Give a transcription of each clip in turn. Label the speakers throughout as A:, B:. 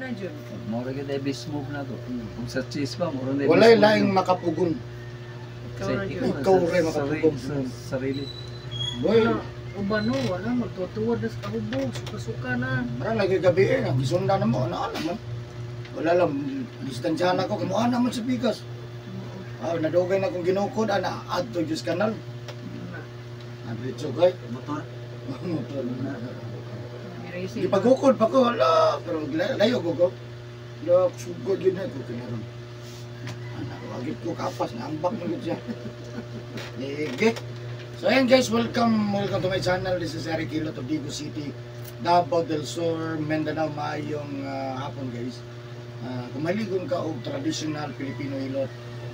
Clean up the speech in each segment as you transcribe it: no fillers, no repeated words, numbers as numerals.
A: na jud.
B: Mura gyud ay smoke na to. Kung sa cheese pa mura na.
C: Walay laing makapugon. Ikaw rin makatubog.
B: Sarili.
C: Boy,
A: Uban no, wala magtutuwad na sa kahubog, suka-suka na.
C: marang lagi gabi eh, gisunda na mo, ano naman. Wala lang, distansyahan ako, kamuha naman sa bigas. Nadugay na akong ginukod, add to Diyos kanal. Nadritso kay.
D: Motor.
C: Motor.
A: Di
C: Di pagukod pa ko, ala, pero layo ko. Sugod yun na ko, kinaroon. Wagit ko kapas, naambak mo siya. Ege. So ayan guys, welcome to my channel. This is Eric Hilot of Digo City, Davao del Sur, Mindanao. Maayong hapon guys. Kung maligon ka og traditional Filipino hilot,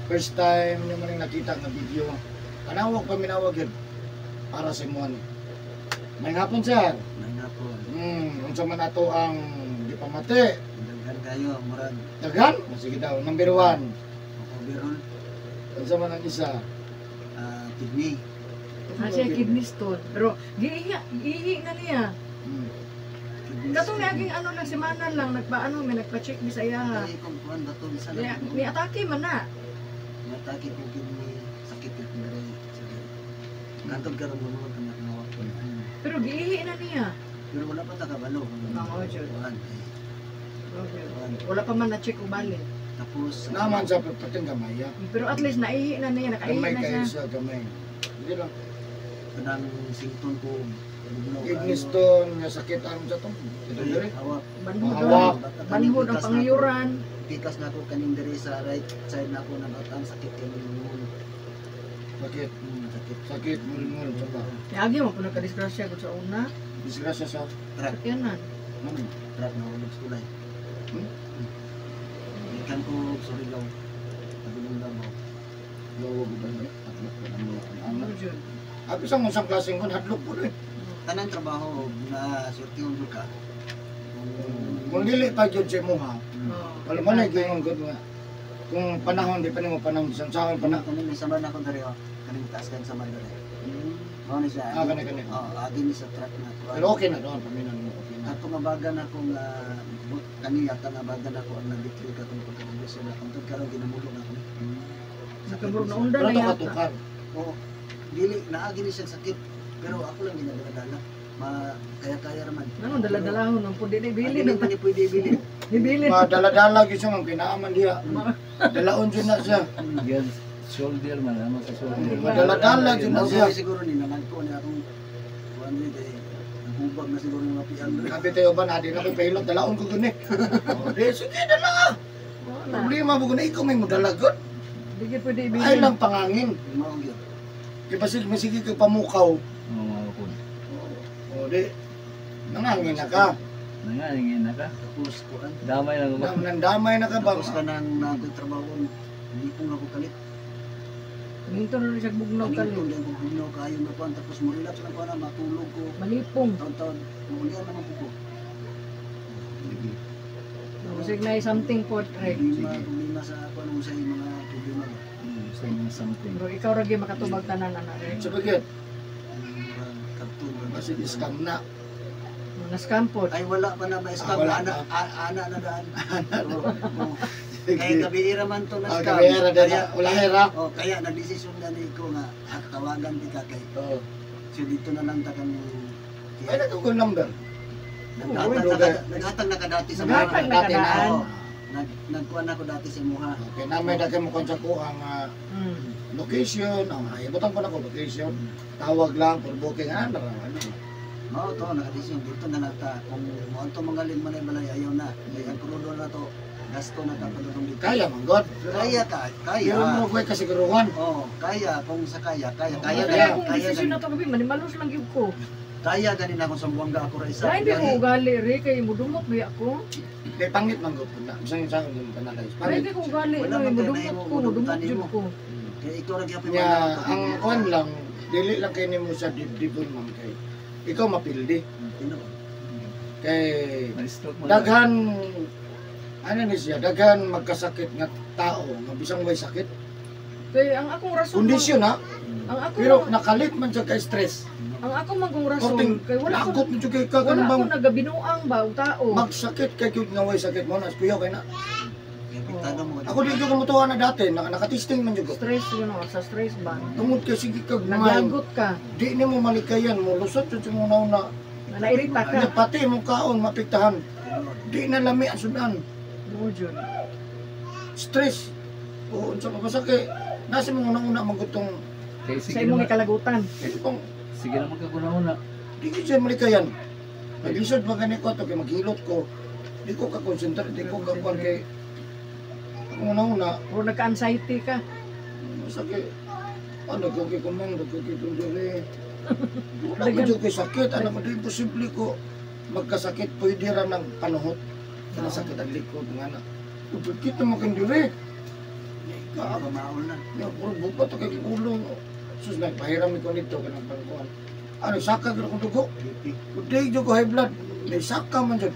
C: first time nyo man nakita nga video, kanawag pa minawag yun para sa imo ni. May hapon sir.
D: May nga po.
C: Unsa man ato ang di pa mati.
D: Daghan kayo, murag.
C: Daghan? Sige daw, number 1.
D: Overall,
C: Unsa man ang isa?
D: kidney.
A: Siya kidney stone. Pero giihi na niya.
D: Kidney
A: Katong
D: stone.
A: naging ano lang semana lang may nagpa-check ni sa iya.
D: Ay, kung kuhan ba ito, isa
A: Ni
D: lang.
A: atake man na.
D: Matake ko kidney, sakit ito na rin. Nantod ka rin mo mga kanakawak.
A: Pero giihi na niya.
D: Pero wala pa takabalo.
A: Oo, Jud.
D: Kuhan.
A: Wala pa man na-check ubali.
D: Tapos,
C: Naman sa pating gamay ya.
A: Pero at least naihi na niya, nakaihi
C: Gamay
A: na
C: kayo
A: siya.
C: sa gamay. Hindi lang.
D: kanang sington ko.
C: Kidney stone, nga sakit ang sa tong. Ito dire.
D: Hawak.
C: Hawak.
A: Banhod ang pangyuran.
D: Pikas na ako kaning diri sa right side na ako na batang sakit kay mulmul.
C: Sakit.
D: Sakit.
C: Sakit mulmul sa ba.
A: Yagi mo po nagka-disgrasya ko sa una.
C: Disgrasya sa
D: Truck.
A: Sakyanan.
C: ano?
D: Truck na ulit kulay. Ikan ko sorry daw. Pagulong daw mo.
C: Lawa ko ba ni? Atlok ko ang mga
A: Ano
C: anak.
A: Jud?
C: Abi sa mong sang klaseng kon hadlok po rin.
D: Tanang trabaho na sortihon ka.
C: Kung dili pa jud sa mo ha.
A: Oo.
C: Wala man ay gingon gud nga. Kung panahon di pa nimo panahon sa sahon pa na.
D: Kanin may sama na ko dari oh. Kaning taas kan sama dari. Mao ni siya.
C: Kani.
D: Oh, agi ni sa truck na.
C: Pero okay na doon paminan mo okay na.
D: Ato nga bagan ako nga kaniya ta nga bagan ako ang nabitri ka tungkol sa bisyo na kung karon ginamulong ako.
A: Nagkamurog na unda
C: Pero
A: na
C: to
A: yata.
C: katukar.
D: Oo. Dili naagi ni siya sakit. Pero ako lang ginadala. Kaya raman.
A: Ano dala-dalahon ang pundi ni
D: Bili
A: bili
D: man ni pwede bili.
A: Bibili.
C: Madala-dala gyud siya ang kinaaman diha. Dalaon jud na siya.
B: Yan shoulder man ano sa shoulder.
C: Madala-dala jud na siya.
D: Siguro ni naman ko ni akong kuan ni kay nahubag na siguro yung mga pian.
C: Sabi tayo ba na di na koy pahilot dalaon ko guni. Di sige dala ka.
A: Wala.
C: Problema mo guni ikaw may modala gud.
A: Di pwede ibili.
C: Ay lang pangangin.
D: Mao gyud.
C: Kay basil masigi kay pamukaw.
B: Oo, kun.
C: O di nangangin na ka.
B: Nangangin na ka.
D: Tapos kuan.
B: Damay lang mo.
C: Damay na ka ba?
D: Tapos ka nang nagtrabaho hindi ko nga ko kalit.
A: Minto na rin siya bugnaw
D: Kaling
A: kali.
D: ko bugno kayo na kuan tapos mo relax lang kuan matulog ko.
A: Malipong.
D: Taon-taon mulian naman ko.
A: Kasi na something po right.
D: Problema sa kuan sa mga problema.
B: Saying something.
A: Pero ikaw ra gyud makatubag tanan ana rin.
C: Sa bagit,
D: Karton.
C: basil scam na.
A: Nascam po.
D: Ay wala pa na ma-scam
C: wala
D: ana ana na daan. Oo. Kaya gabi man to na
C: Ah,
D: scam.
C: kabera dala, wala hera.
D: Oh, kaya nagdesisyon na ni ko nga tawagan ti ka kay.
C: Oo.
D: So dito na lang ta kan
C: Ay nagugol number.
D: naghatag na ka dati sa
A: Naghatag na
C: Dati na.
A: kadaan.
C: Oo.
D: Nagkuan ako dati sa Muha.
C: Okay, namay daghan mo kon sa ko ang location, ibutan ko na ko location. Tawag lang for booking ano.
D: Mao to nakadesisyon dito na lang ta kung mo to mangalin man ay balay ayaw na. Kay ang krudo na to gasto na ta padulong dito.
C: Kaya man god.
D: Kaya ta, kaya.
C: Pero mo koy kasiguruhan.
D: Oh, kaya kung sa kaya
A: Kaya
D: kaya
A: kaya kung
D: kaya
A: desisyon na to gabi manimalos lang gyud ko.
D: kaya ganin ako sa buwangga ako ra isa.
A: Dahil di ko ugali ri kay mudumot ba ako.
C: Kay pangit man god na. Bisan sa akong kanalay.
A: Dahil
C: Pangit.
A: di ko ugali
D: Wala
A: no
D: man tayo
A: mudumot
D: nahimo,
A: ko, mudumot
D: mudutan
A: jud
D: mo.
A: ko.
D: Kaya ikaw ra gyapon
C: Nya ang kon lang dili lang kay nimo sa dibdibon man kay. Ikaw mapildi kay
B: Na-stroke mo.
C: daghan ano ni siya daghan magkasakit nga tao nga bisang way sakit
A: Kaya ang akong rason,
C: Kondisyon ha.
A: ang ako,
C: Pero nakalit man siya kay stress.
A: ang ako magong rason,
C: Korting
A: kay wala ko,
C: lagot mo siya kay
A: wala
C: kakanang
A: ko
C: bang
A: nagabinuang ba, o tao.
C: magsakit kay cute nga way sakit mo na kuya kay na.
D: Apektado mo.
C: Ako di ko kumutuwa na dati, nakatisting man jud ko.
A: Stress, sa stress ba?
C: Tungod kay sige kag mga
A: Nagyagot ka,
C: di ni mo malikayan mo lusot jud mo na
A: nairita ka.
C: na pati mo kaon mapiktahan. Di na lami ang sudan.
A: Oo, Jun.
C: Stress. O unsa pa basta kay nasa mo una magutong
B: Kaya
A: Sa
B: sige
A: imong
B: naman,
A: ikalagutan.
C: kung
B: sige naman ka kuna-una.
C: di ko siya malikayan. Naglisod ba ganito ko kay maghilot ko. Di ko ka concentrate, di ko ka kuan kay ako una
A: O nagka-anxiety ka.
C: sakit. Ano ko kay kumang kay tundure. Wala ko jud kay sakit, ano mo di imposible ko magkasakit pwede ra ng panuhot. Kana sakit ang likod nga na. Upit mo kang dire.
D: Kamaon na.
C: Ya, puro buka to kay ulo. Sus nagpahiram ko nito kanang pangkuan. Ano saka gyud akong dugo. Kuday jud ko high blood. May saka man jud.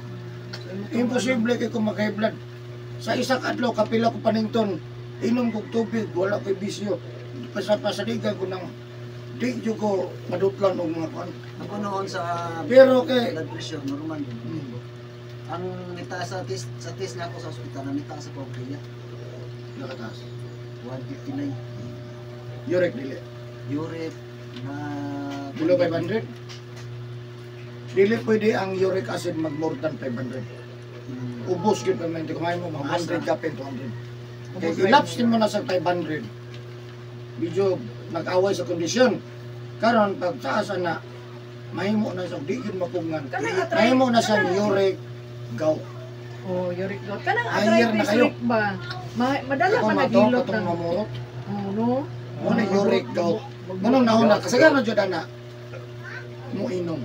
C: Imposible kay ko mag-high blood. Sa isa ka adlaw kapila ko panington. Inom kog tubig, wala ko'y bisyo. Pasaligan ko ng di jud ko madutlan og mga kuan.
D: Ako noon sa
C: Pero kay
D: blood pressure, normal yun. Ang nitaas sa test niya ako sa ospital, ang nitaas sa pancreas,
C: nakataas.
D: 159.
C: Uric dili.
D: Uric na...
C: Below 500. Dili pwede ang uric acid mag more than 500. Ubos gyud pa man kumain mo mga 100 ka 200. Kaya ilapse din mo na sa 500. Medyo nag-away sa kondisyon. Karon pag taas na mahimo na sa di gyud mapungan. Mahimo na sa uric gout.
A: O, uric gout. Kanang
C: Ayer na
A: arthritis
C: kayo.
A: uric ba? Madala
C: Ako
A: pa
C: na to
A: nagilot
C: katong
A: ng...
C: mamurot.
A: Ano?
C: Mo na uric gout. Manong nauna kasi gano jud ana. Mo inom.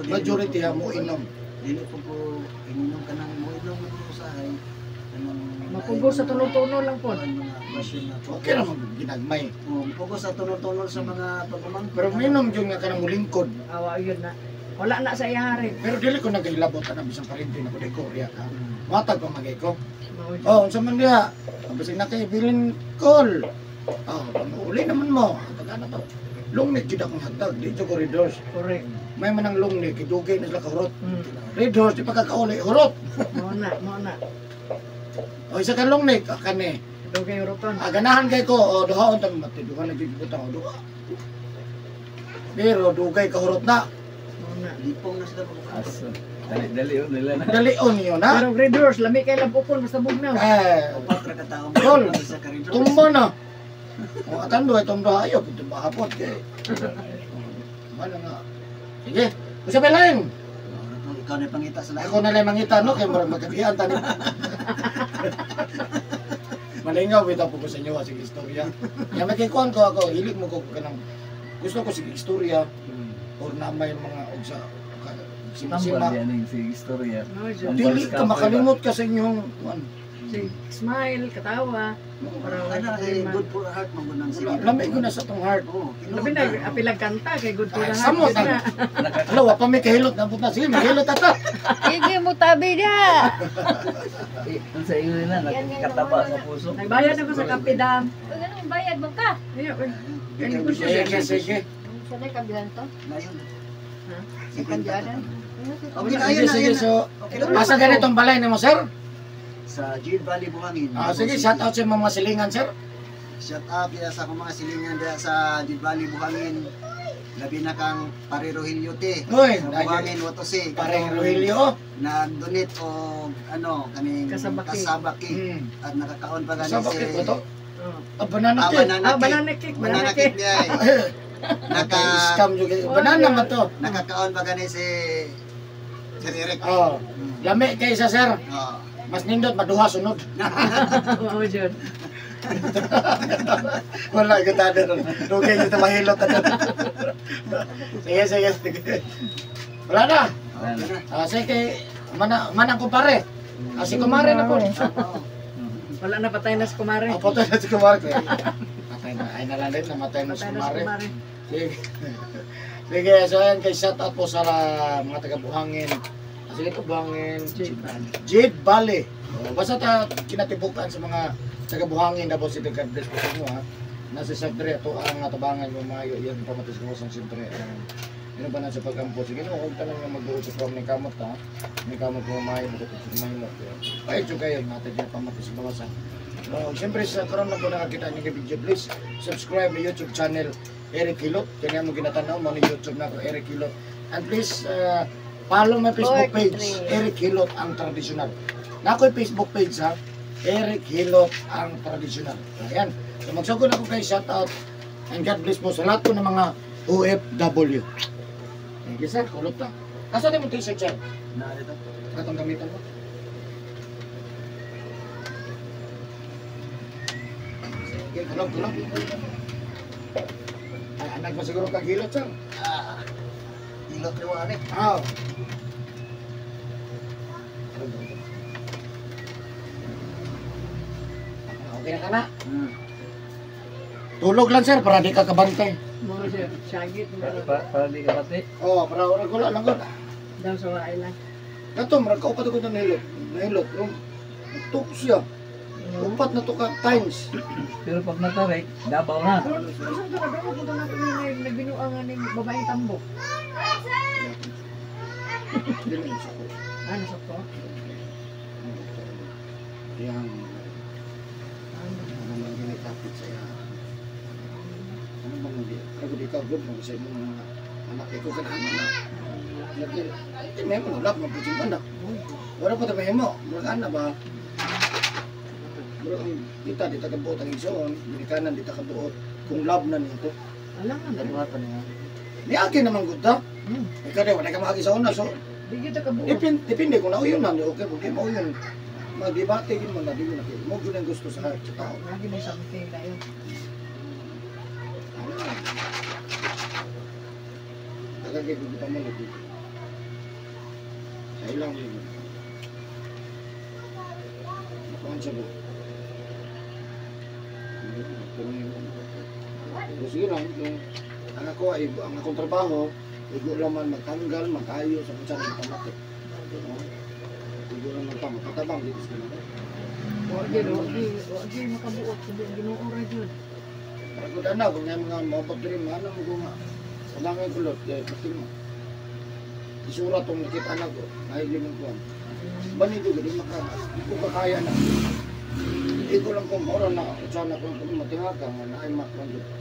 C: Majority ha mo inom.
D: Dili po ko ininom ka ng mo inom mo usahay.
A: Mapugo sa tunog-tunog lang po.
D: Mga basyon na po.
C: Okay ra man ginagmay.
D: Mapugo sa tunol-tunol sa mga pagumangkot.
C: Pero minom jud nga kanang mulingkod.
A: Awa, yun na. Wala na sa iyahari.
C: Pero dili ko nagilabot na bisang parinti na ko di ko riya ka. Matag pa magay ko.
A: Mao, Jun.
C: Oh, unsa man diha? Bising na kay bilin call. Oh, uli naman mo. Pag ano to? Lungnig jud akong hatag di jud corridors.
A: Correct.
C: May manang lungnig kidugay na sila ka hurot.
A: Hmm.
C: Red horse di pagkakauli hurot.
A: Mao na.
C: O isa ka lungnig kani.
A: Dugay uruton.
C: Ganahan kay ko o duhaon ta mati duha na jud butang o duha. Pero dugay ka hurot na.
A: Mao na.
D: Lipong na sila po.
B: Aso. Dali nila na.
C: Dalion niyo na.
A: Pero grade doors, lami kay labukon basta bugnaw.
D: Upat ra ka tao
C: Tol,
D: mo sa karidor.
C: tumba na. O atan do itong duha ayo pud bahapot kay. Mana nga. Sige, usa pa lang.
D: Ikaw na pangita sa lahat.
C: Ako na lang mangita no kay murag magkabiyan tani. Malingaw bitaw po ko sa inyo sige istorya. Ya makikuan ko ako hilig mo ko kanang gusto ko sige istorya or na may mga ugsa
B: Tambal
C: sima.
B: yan yung si istorya.
A: Mao, Jun.
C: Dili ka makalimot ka sa inyong kuan.
A: Si smile, katawa. Para
D: Ano kay good for heart mo nang sige.
C: Lamay ko na sa tong heart.
D: Oo,
A: Labi na, apilag kanta kay good to
C: Ay,
A: the
C: samot
A: heart.
C: ang- Hello, wa pa may kahilot na puta. Sige, mahilot ata.
E: Sige mo tabi na.
B: Ang sa iyo na, nakikataba sa puso.
A: Nagbayad ako sa kapidam.
E: Pag anong bayad mo ka?
A: Iya, eh. Kaya
C: Sige,
A: negosyo
C: sige,
A: siya.
C: sige.
E: Sa na kabilan to?
D: Ngayon.
A: Ha?
E: Sa kandianan?
D: Okay na
C: Sige,
D: yun
C: sige.
D: na.
C: So,
D: Okay na.
C: asa ganitong balay ni mo, sir?
D: Sa Jade Valley Buhangin.
C: Sige, shout out sa mga silingan, sir.
D: Shout out kaya sa akong mga silingan diya sa Jade Valley Buhangin. Labi na kang Parerohilyo te.
C: Uy,
D: Sa Buhangin Watose.
C: pareng Rogelio.
D: Nag-donate o ano kaning
A: Kasabaki.
D: kasabaki.
C: Hmm.
D: At nakakaon pa gani
C: Sa bakit ko to?
A: Oh.
C: Banana cake.
A: Banana cake,
D: Banana cake niya.
C: Naka-scam juga. Banana man to.
D: Nakakaon pa gani si Sir Eric.
C: Oh, lami kay sa sir.
D: Oh.
C: Mas nindot maduha sunod.
A: Mao, Jun.
C: Wala ka tada ron. Dugay dito mahilot tada. Sige. Wala na. Sige, manang kumpare. Si kumare na po.
A: Wala na, patay na si kumare.
C: Apo to na si kumare. Patay na. Ay nalalay, namatay na si
A: Patay na si
C: kumare.
A: kumare.
C: Sige. Sige, so ayan kay shout out po sa mga taga Buhangin. Sige po Buhangin. Jade Valley. Basta ta kinatibukan sa mga taga buhangin na po si God bless po sa inyo ha. Nasa siyempre ito ang atabangan yung mayo yan pamatis ko sa siyempre ano ba na sa pagkampo sige no kung tanong nga mag-uusap from ni kamot ha ni kamot mo mayo mo mo ay ito kayo natin yung pamatis bawasan siyempre sa karon na po nakakita niyo video please subscribe my YouTube channel Eric Hilot kanya mo ginatanaw mo ni YouTube na ko Eric Hilot and please follow my Facebook page Eric Hilot ang tradisyonal na ako'y Facebook page ha Eric Hilot ang tradisyonal ayan so magsugod ako kay shout out and God bless po sa lahat po ng mga OFW. Thank you sir, kulot lang. Nasaan yung t-shirt sir?
B: Narito.
C: Katong gamitan mo? Sige, kulot. Ay, anak mo siguro kagilot sir.
D: Ilot liwan eh.
C: Oo. Okay na ka na? Tulog lang sir para di ka kabantay.
A: Mga siya, syagit mo.
B: Para di ka pati.
C: Oo, para wala gula lang gula.
A: Daw sa waay lang.
C: Kato, marag kaupat ako ng nahilot. Tuk siya. Upat na to ka times.
B: Pero pag natarik, dabaw na.
A: Pero saan ka na punta natin yung nagbinuangan ng babaeng tambok?
C: Hindi na yung sako.
A: Ano sa to?
C: Yang ano man ginitapit sa iya. Ano bang hindi? Ako di ka good mo sa mga anak ko kan anak. Lagi, may mo lab mo puting anak. Wala pa tayo mo. Ano ba? Bro, kita di tagabuot ang igsoon, di kanan di tagabuot. Kung lab na nito.
A: Alam nga na.
B: pa niya.
C: Ni akin naman gud ta. Ikaw din wala ka makagi sa una so
A: Di kita kabuo.
C: depende kung nauyon na okay okay mo yun. Magdebate din mo na di mo na mo gyud ang gusto sa tao.
A: Lagi may something na yun.
C: Tagagay ko kita mo lagi. Sa ilang yun. Nakuhan siya ba? Pero sige lang, ang ako ay ang akong trabaho, igo lang man magtanggal, mag-ayo sa kutsan ng pamati. Igo lang man matabang dito sa kanila.
A: Wagi makabuot. Hindi ginuong ra dyan.
C: Ako na kung may mga mabot rin, ano mo kung malangay kulot, pati mo. Isura tong nakita na ko, ngayon din mo kuhan. Banido, hindi ko kakaya na. Hindi ko lang kung oras na, sana kung matingaga, na ay makron dito.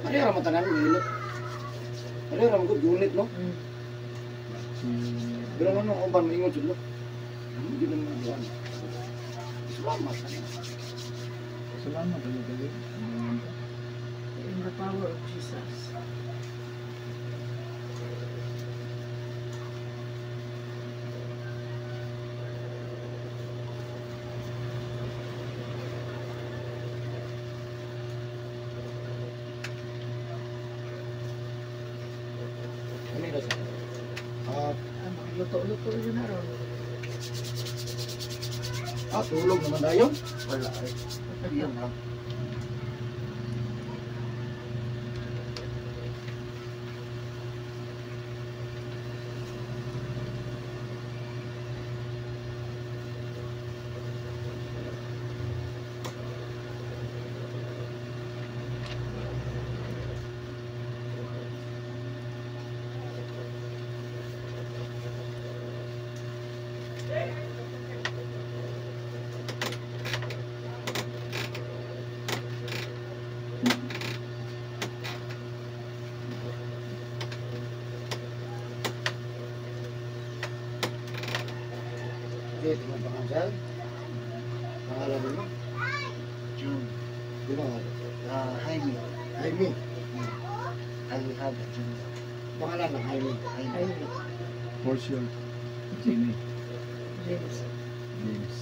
C: Ano yung ramatanan mo, hilot? Ano yung ramatanan ko, unit, no? Pero ano, kung ba maingon dito? Hindi naman buwan. Salamat.
B: Salamat.
A: In the power of Jesus.
C: Ano yung rasa?
A: Luto-luto yun na ron.
C: Tulog naman tayo.
D: Wala eh. Yan lang.
C: Okay, tingnan pa nga dyan. Pangalan mo?
D: June.
C: Di ba nga?
D: Jaime.
C: Jaime.
D: Alihada. June.
C: Pangalan ng Jaime.
D: Jaime.
A: Ay,
B: For sure. Jimmy.
A: James.
B: James.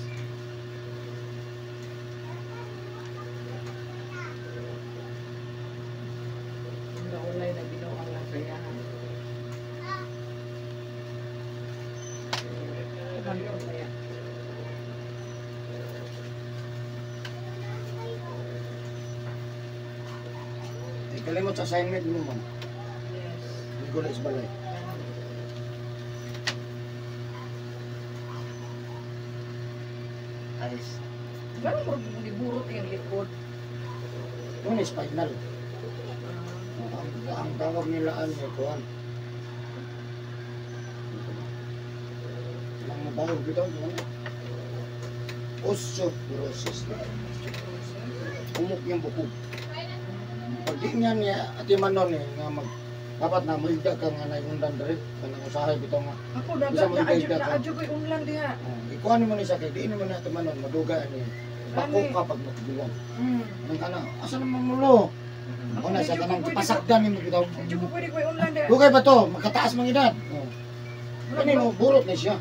A: Naulay na binuang lang kayahan. Ano kaya?
C: Kalimot sa assignment mo man.
A: Yes.
C: Hindi ko na isbalay.
D: Alis.
A: Ganun mo liburot yung likod.
C: Yun is spinal. Ang tawag nila ano, kuhan. Ang mabawag dito, ano? Osteoporosis. Umok yung bukog. Pag di niya niya, ati manon eh, nga dapat na mahigda ka nga naiundan dere, kanang usahay bito nga.
A: Ako
C: Bisa
A: dagat
C: mo
A: na
C: higda ka.
A: adyo ko yung unlan diha.
C: Ikuha mo ni sa kay, di naman na ati manon, maduga ni. Bako ka pag natugulan. Nang kana, asa naman mulo? Ako na sa kanang pasakdan ni mo bitaw.
A: Adyo ko pwede ko yung unlan diha.
C: Dugay ba to? Magkataas mang edad. Kani mo burot ni siya.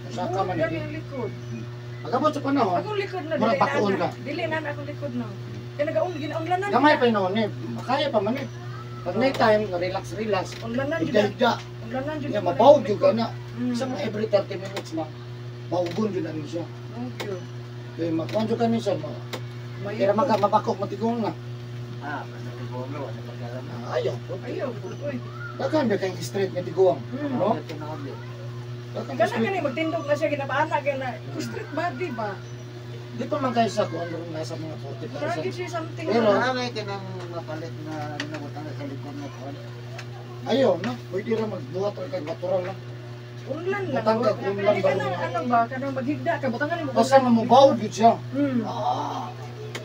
C: Usaka man
A: Gani
C: ni.
A: yung likod.
C: Agabot sa panahon.
A: Akong likod na
C: Murag bakuon ka.
A: Dili na akong likod na. Kaya ginaunlanan.
C: Gamay pa noon eh. Makaya pa man eh. Pag night time, relax.
A: Unlanan jud.
C: Higda-higda.
A: Unlanan jud.
C: Nga mabawag yung ka na.
A: Mm.
C: Isang every 30 minutes na. Bawgon yun ano siya.
A: Thank you.
C: Kaya makonjo ka niya siya. Kaya mabakok matigong na.
D: Pagkakaroon, wala pagkakaroon.
C: Ayaw.
A: Ayaw, uy.
C: Dagan ba kayong straight nga tiguang? No? Dagan
A: Kana
C: straight.
A: kani magtindog na siya ginapaana kaya na street body ba?
C: Di pa man kayo sa kung ano rin nasa mga
A: Marami
C: 40%.
A: siya something.
C: Pero-
A: na.
D: Marami ka nang mapalit na nabutan sa likod na kuwan.
C: Ayaw na. Pwede rin magbuhat rin kag natural lang.
A: Unlan lang.
C: Matangkad, unlan
A: Hindi
C: ba
A: ka na
C: rin?
A: ano ba, kanang maghigda ka, butangan mo.
C: Basta na mabawag yun siya.
A: Hmm.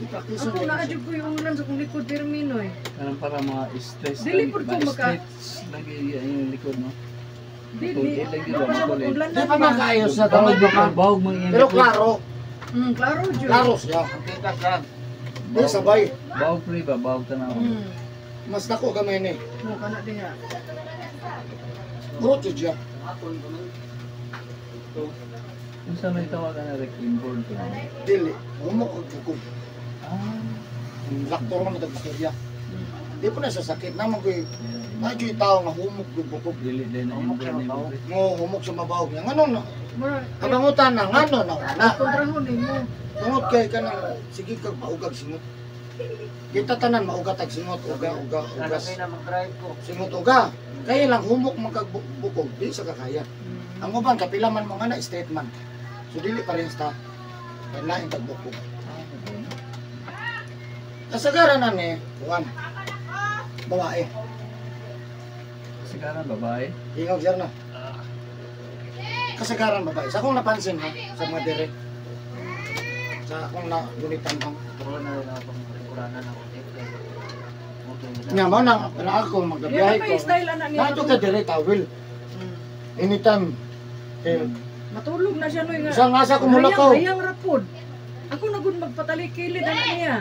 C: Ipractice
A: Ako
C: yun.
A: na ko yung unlan sa kong likod termino eh.
B: Kanang para mga stress.
A: Dili po ko maka-
B: stress lagi yung likod mo.
A: Dili.
B: Lagi
A: Ano
B: ba
A: pa sa
B: makulit?
A: unlan
C: Di pa man kayo sa
B: Bawag
C: damay pa man.
B: bawag mo yung
C: Pero
B: likod.
C: klaro.
A: Klaro jud.
C: Klaro siya.
D: Ang tikas lang.
C: Di sabay.
B: Bawag pre ba? Bawag tanaw.
A: Hmm.
C: Mas dako gamay ni.
A: Mo kana diha.
C: Burot yun siya.
D: Hapon ko nun.
B: Kung saan may tawagan na wrecking board ko.
C: Dili. Humok ang bukog.
B: Ah.
C: Laktor man ito istorya. Di po na sa sakit. Naman ko yung medyo yung tao nga humok yung bukog.
B: Dili din na
D: Humok
B: yung
D: sa mabaw.
B: pre.
C: Ngo humok sa mabaw niya. Ngano na?
A: Mura.
C: Kabangutan na. Ngano na? Na.
A: Kontrahon ni mo.
C: Tungod kay ka nang sige kag maugag singot. Kita tanan maugat ag singot. Uga.
D: Sana
C: Ugas.
D: kayo na mag-drive ko.
C: Singot uga. Kaya lang humok magkagbukog. Di sa kakaya. Ang uban, kapila man mo nga na straight man. So dili pa rin sa lain pagbukog. Kasagaran na ni, Juan. Bawae.
B: Kasagaran babae.
C: Ingog siya na. Kasagaran babae. Sa akong napansin ha, sa mga dire. Sa akong nagulitan ha.
D: Pero na rin ako pang-kuranan ako.
C: Nga mo na, ako
A: Yan
C: magbiyahe
A: pa
C: ko.
A: yung style anak niya.
C: Nato ka dire tawil. Anytime. Eh,
A: Matulog na siya no nga.
C: Isa nga sa kumulakaw.
A: Hayang rapod. Ako na gud magpatalikilid anak niya.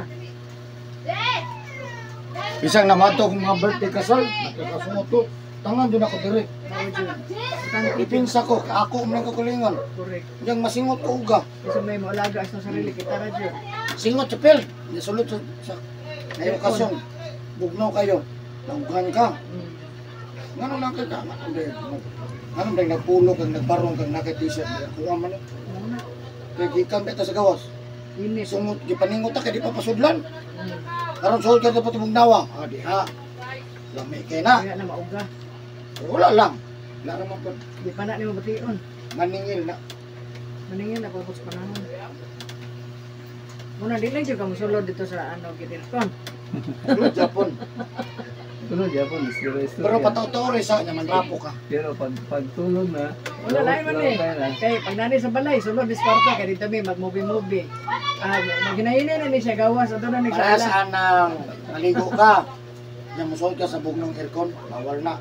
C: Isang namato kong mga birthday kasal. Nakakasunod to. Tangan din ako dire. Ipinsa ko, ako umlang kakulingon.
A: Correct.
C: Yang masingot ko uga.
A: Kasi may maalaga sa sarili kita radyo.
C: Singot sa pel. Nasulot sa ngayon kasyon. Bugnaw kayo. Naugan ka. Ngano lang ka ka? Ngano lang nagpulo kang nagbarong kang naka-t-shirt. Kuha man eh. Kaya gikan kita sa gawas.
A: Ini
C: Sungot, gipaningot ka, di pa pasudlan. Karon suhod ka dapat bugnawa. Ah, di ha. Lami kay na.
A: kaya na mauga.
C: Wala lang. Wala naman po.
A: Di pa na ni mabation.
C: Maningil na.
A: Maningin na pagod sa panahon. Muna di lang juga musulod dito sa ano Gidirton.
C: Pero Japon.
B: Tulog yapon, istorya.
C: Pero pataw-taw rin sa naman rapo ka.
B: Pero pag tulog na,
A: Wala lain man eh.
B: tayo na.
A: Kay pag nani sa balay, sulod di kwarta kay dito mi mag-movie. Maghinayin na ni siya gawas ato na ni
C: Para
A: sala.
C: saan na maligo ka. Yang musuot ka sa bugnong aircon, bawal na.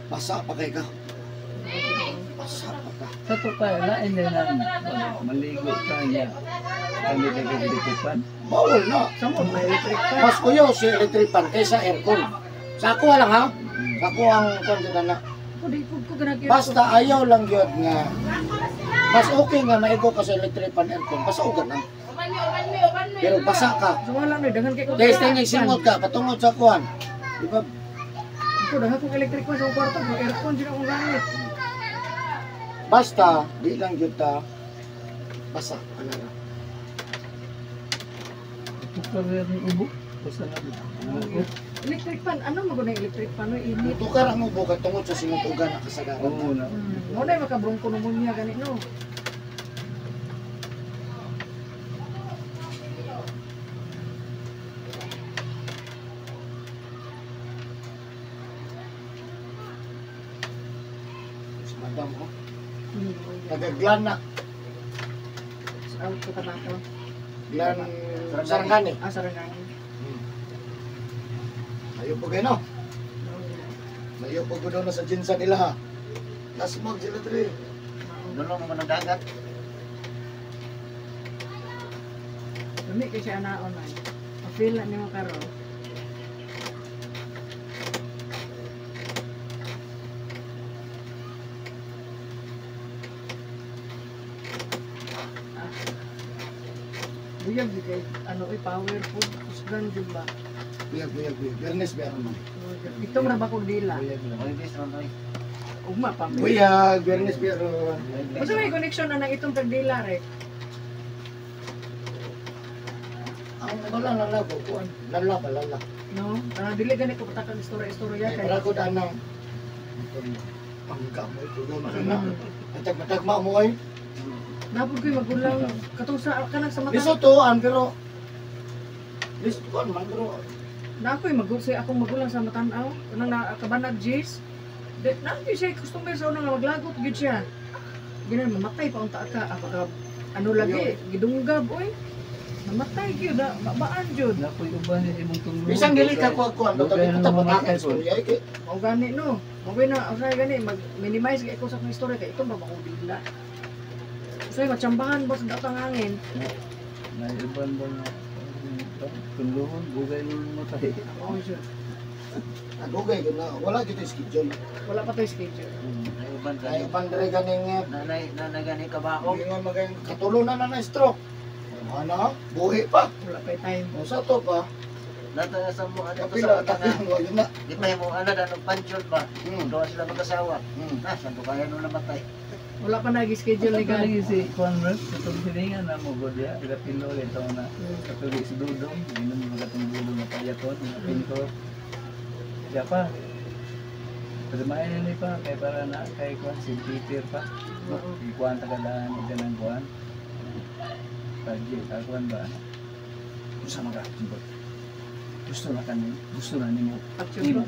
C: Basa pa kay ka. Basa pa ka.
B: Sa to tayo, lain din ang maligo ka niya. Kami nagagdikipan.
C: Bawal na.
A: Samo may electric pa.
C: Mas kuyo si electric fan kaysa aircon. Sa ako lang ha. Sa ako ang konsida na.
A: Ko di ko ganagyan.
C: Basta ayaw lang yun nga. Mas okay nga maigo ka sa electric fan aircon. Basta ugan lang. Pero basa ka.
A: Wala na daghan kay ko.
C: Dahil tingin singot ka, patungod sa kuhan. Di ba?
A: Ko daghan kong electric pa sa kwarto, kung aircon dito ang gamit.
C: Basta, di lang yun ta. Basa. Ano na.
B: Ito ka rin ubo. Basta na.
A: Electric fan, ano mo na electric fan no init.
C: Tukar ang ubo ka tungod sa singot ugan na kasagaran.
B: Oo na.
A: Mo na makabrongko pneumonia gani no.
C: mo.
A: Hmm.
C: Nagaglan na.
A: Out ko tabato.
C: Glan Sarangani.
A: Ah, sarangani.
C: Ayaw po kayo, no? Ayaw po ko daw na sa jinsa nila, ha? Nasmog sila, tre.
D: Dulong naman ang dagat.
A: Dumi kasi anaon man. Apil na nimo karon. Buyag di kay ano power food kusgan jud ba.
C: Buyag. Bernes, meron man.
A: Ito ra ba kog dila.
B: Buyag lang.
D: Oy, bis ron oy.
A: Ugma pa.
C: Buyag, Bernes, meron.
A: Basta may connection na nang itong tagdila rek.
C: Ang lala ko, kuan. Lala.
A: No? Dili gani ko patakang istorya kay.
C: Para ko danang. Pangga mo ito, doon na. Matag-matagma mo, ay.
A: Napod ko'y magulang katong sa kanang sa mata.
C: Lisutuan, pero... Lisutuan man, pero...
A: Na ako'y magulsay akong magulang sa matanaw. Kanang nakabanag Jis. Na siya customer sa unang maglagot gid siya. Ginan mamatay pa unta ka apaka ano lagi gidunggab oy. Namatay gyud na mabaan jud.
B: Napoy uban ni imong tulong.
C: Bisang dili ka kuha-kuha, no? Tapi kita patakan sa kuya, ay.
A: Mao gani no. Mao na usay gani mag-minimize kay ko sa akong istorya kay itong ba ko bigla. Usay machambahan ba sa datang hangin.
B: Na iban ba nga tulungan bugay mo tayo.
A: Oh sure.
C: Nagugay ko na, wala kita schedule.
A: Wala pa tayo schedule.
D: Ay uban
C: Ay,
D: ka.
C: pandre ganing
D: Nanay gani ka ba ako?
C: hindi nga maging katulunan na stroke. Ano? Buhi pa.
A: Wala pa time.
C: O sa to pa,
D: Nato sa mo ano to
C: kapila,
D: sa mga.
C: kapila, wala na.
D: Di pa mo ana danong pansyon ba? Doon sila mag-asawa.
C: Hmm.
D: Saan to kaya nung namatay?
A: Wala pa nag-schedule ni
B: Kaya lagi
A: Gan.
B: si Converse, katong siningan na mo god ya, ila pilo ito na katuloy si Dudong, inom mo katong Dudong na payatot, na pinto. Siya pa. Pagmain na ni pa, kaya para na kay Kwan, si Peter pa. Ikuan tagadaan, ito ng Kwan. Pagye, kakuan ba? Kung sa mga gusto na kami, gusto na ni mo.
A: Actually,
B: Imo,